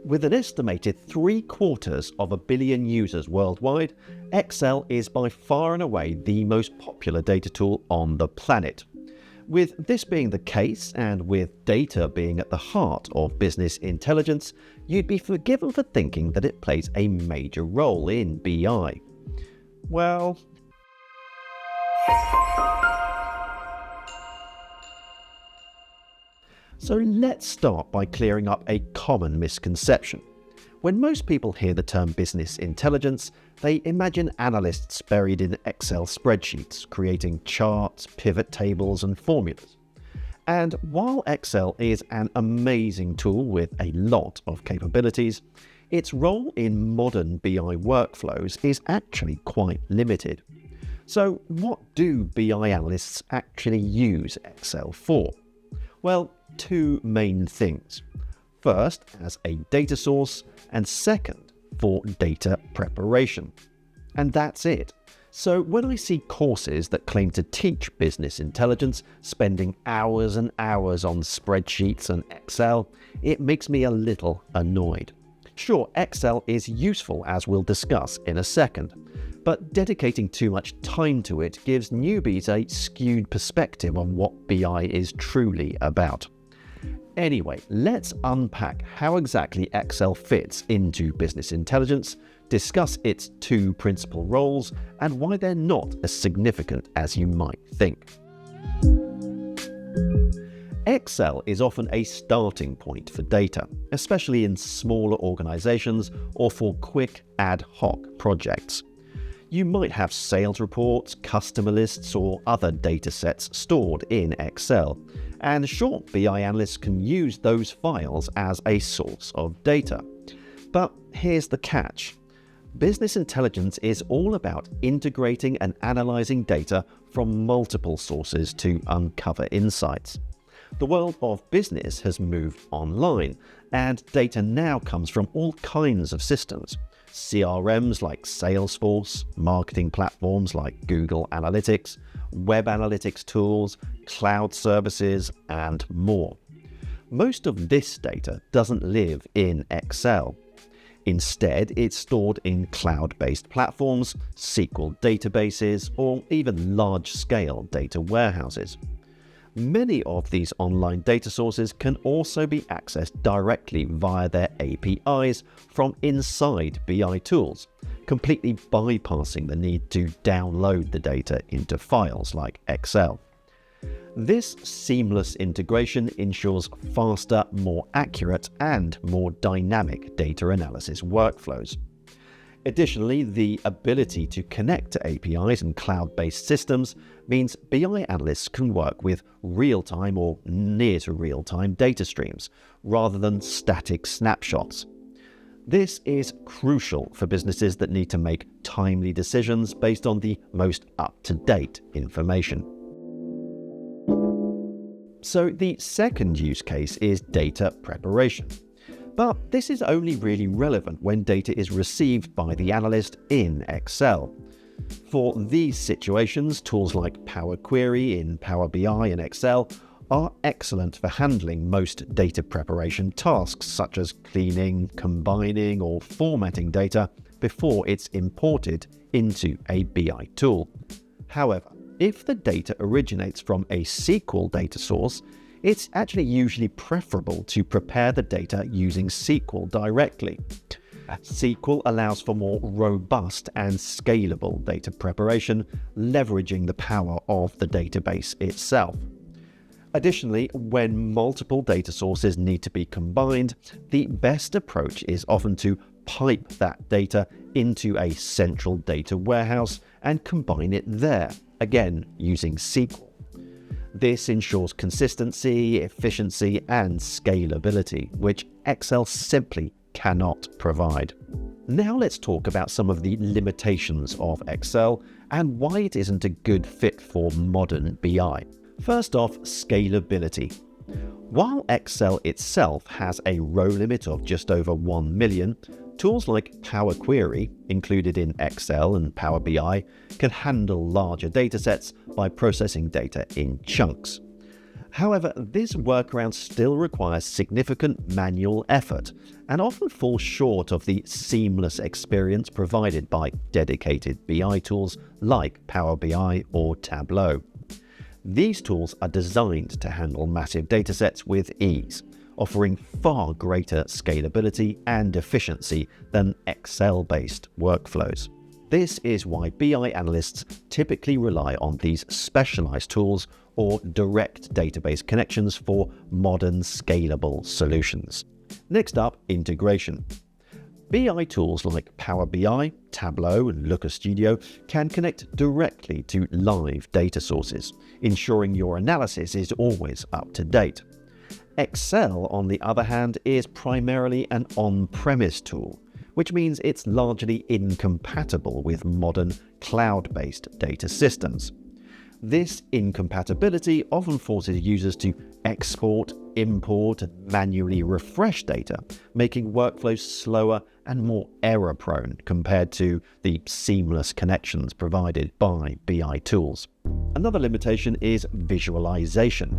With an estimated 750 million users worldwide, Excel is by far and away the most popular data tool on the planet. With this being the case, and with data being at the heart of business intelligence, you'd be forgiven for thinking that it plays a major role in BI. Well, so let's start by clearing up a common misconception. When most people hear the term business intelligence, they imagine analysts buried in Excel spreadsheets, creating charts, pivot tables, and formulas. And while Excel is an amazing tool with a lot of capabilities, its role in modern BI workflows is actually quite limited. So what do BI analysts actually use Excel for? Well, two main things. First, as a data source, and second, for data preparation. And that's it. So when I see courses that claim to teach business intelligence, spending hours and hours on spreadsheets and Excel, it makes me a little annoyed. Sure, Excel is useful, as we'll discuss in a second, but dedicating too much time to it gives newbies a skewed perspective on what BI is truly about. Anyway, let's unpack how exactly Excel fits into business intelligence, discuss its two principal roles, and why they're not as significant as you might think. Excel is often a starting point for data, especially in smaller organizations or for quick ad hoc projects. You might have sales reports, customer lists, or other data sets stored in Excel. And sure, BI analysts can use those files as a source of data. But here's the catch. Business intelligence is all about integrating and analyzing data from multiple sources to uncover insights. The world of business has moved online, and data now comes from all kinds of systems. CRMs like Salesforce, marketing platforms like Google Analytics, web analytics tools, cloud services, and more. Most of this data doesn't live in Excel. Instead, it's stored in cloud-based platforms, SQL databases, or even large-scale data warehouses. Many of these online data sources can also be accessed directly via their APIs from inside BI tools, completely bypassing the need to download the data into files like Excel. This seamless integration ensures faster, more accurate, and more dynamic data analysis workflows. Additionally, the ability to connect to APIs and cloud-based systems means BI analysts can work with real-time or near-to-real-time data streams, rather than static snapshots. This is crucial for businesses that need to make timely decisions based on the most up-to-date information. So the second use case is data preparation. But this is only really relevant when data is received by the analyst in Excel. For these situations, tools like Power Query in Power BI and Excel are excellent for handling most data preparation tasks, such as cleaning, combining, or formatting data before it's imported into a BI tool. However, if the data originates from a SQL data source, it's actually usually preferable to prepare the data using SQL directly. SQL allows for more robust and scalable data preparation, leveraging the power of the database itself. Additionally, when multiple data sources need to be combined, the best approach is often to pipe that data into a central data warehouse and combine it there, again using SQL. This ensures consistency, efficiency, and scalability, which Excel simply cannot provide. Now let's talk about some of the limitations of Excel and why it isn't a good fit for modern BI. First off, scalability. While Excel itself has a row limit of just over 1 million, tools like Power Query, included in Excel and Power BI, can handle larger datasets by processing data in chunks. However, this workaround still requires significant manual effort and often falls short of the seamless experience provided by dedicated BI tools like Power BI or Tableau. These tools are designed to handle massive datasets with ease, offering far greater scalability and efficiency than Excel-based workflows. This is why BI analysts typically rely on these specialized tools or direct database connections for modern scalable solutions. Next up, integration. BI tools like Power BI, Tableau, and Looker Studio can connect directly to live data sources, ensuring your analysis is always up to date. Excel, on the other hand, is primarily an on-premise tool, which means it's largely incompatible with modern cloud-based data systems. This incompatibility often forces users to export, import, and manually refresh data, making workflows slower and more error-prone compared to the seamless connections provided by BI tools. Another limitation is visualization.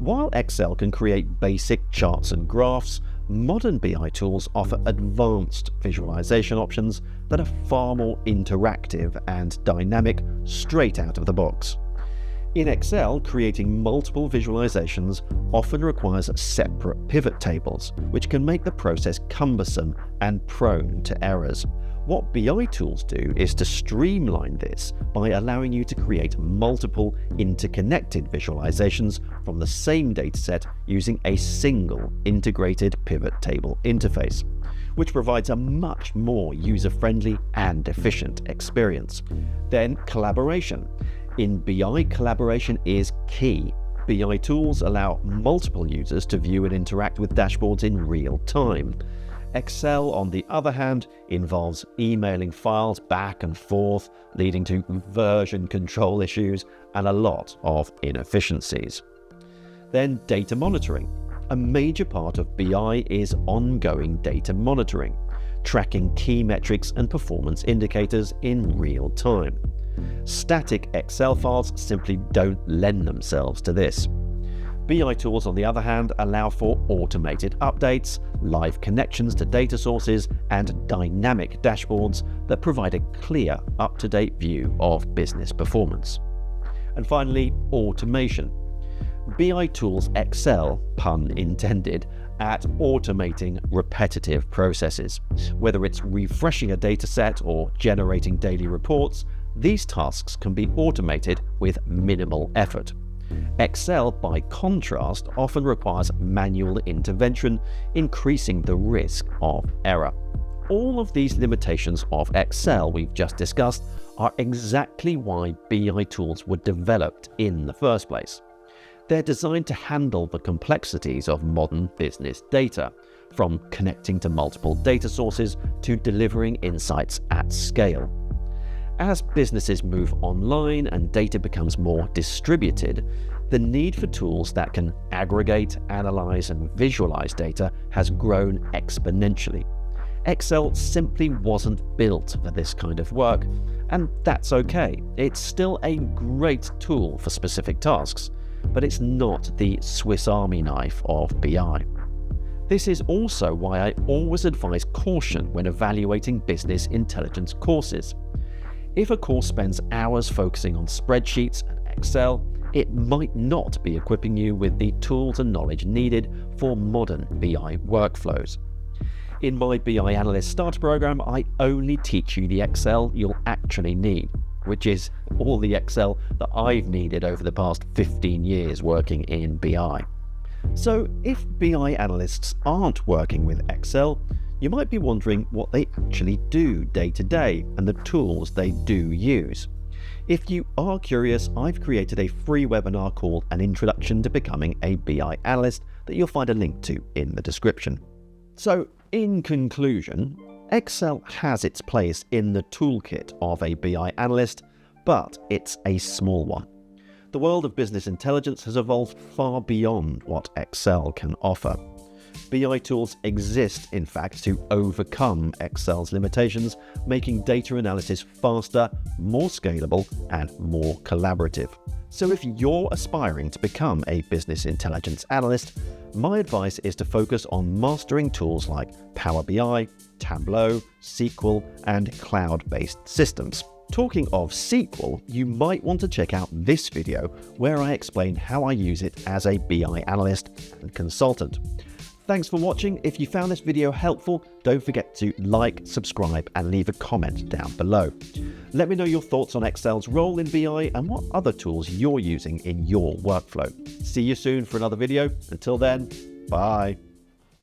While Excel can create basic charts and graphs, modern BI tools offer advanced visualization options that are far more interactive and dynamic straight out of the box. In Excel, creating multiple visualizations often requires separate pivot tables, which can make the process cumbersome and prone to errors. What BI tools do is to streamline this by allowing you to create multiple interconnected visualizations from the same dataset using a single integrated pivot table interface, which provides a much more user-friendly and efficient experience. Then collaboration. In BI, collaboration is key. BI tools allow multiple users to view and interact with dashboards in real time. Excel, on the other hand, involves emailing files back and forth, leading to version control issues and a lot of inefficiencies. Then data monitoring. A major part of BI is ongoing data monitoring, tracking key metrics and performance indicators in real time. Static Excel files simply don't lend themselves to this. BI tools, on the other hand, allow for automated updates, live connections to data sources, and dynamic dashboards that provide a clear, up-to-date view of business performance. And finally, automation. BI tools excel, pun intended, at automating repetitive processes. Whether it's refreshing a dataset or generating daily reports, these tasks can be automated with minimal effort. Excel, by contrast, often requires manual intervention, increasing the risk of error. All of these limitations of Excel we've just discussed are exactly why BI tools were developed in the first place. They're designed to handle the complexities of modern business data, from connecting to multiple data sources to delivering insights at scale. As businesses move online and data becomes more distributed, the need for tools that can aggregate, analyze, and visualize data has grown exponentially. Excel simply wasn't built for this kind of work, and that's okay. It's still a great tool for specific tasks, but it's not the Swiss Army knife of BI. This is also why I always advise caution when evaluating business intelligence courses. If a course spends hours focusing on spreadsheets and Excel, it might not be equipping you with the tools and knowledge needed for modern BI workflows. In my BI Analyst Starter program, I only teach you the Excel you'll actually need, which is all the Excel that I've needed over the past 15 years working in BI. So if BI analysts aren't working with Excel, you might be wondering what they actually do day to day and the tools they do use. If you are curious, I've created a free webinar called An Introduction to Becoming a BI Analyst that you'll find a link to in the description. So, in conclusion, Excel has its place in the toolkit of a BI analyst, but it's a small one. The world of business intelligence has evolved far beyond what Excel can offer. BI tools exist, in fact, to overcome Excel's limitations, making data analysis faster, more scalable, and more collaborative. So if you're aspiring to become a business intelligence analyst, my advice is to focus on mastering tools like Power BI, Tableau, SQL, and cloud-based systems. Talking of SQL, you might want to check out this video where I explain how I use it as a BI analyst and consultant. Thanks for watching. If you found this video helpful, don't forget to like, subscribe, and leave a comment down below. Let me know your thoughts on Excel's role in BI and what other tools you're using in your workflow. See you soon for another video. Until then, bye.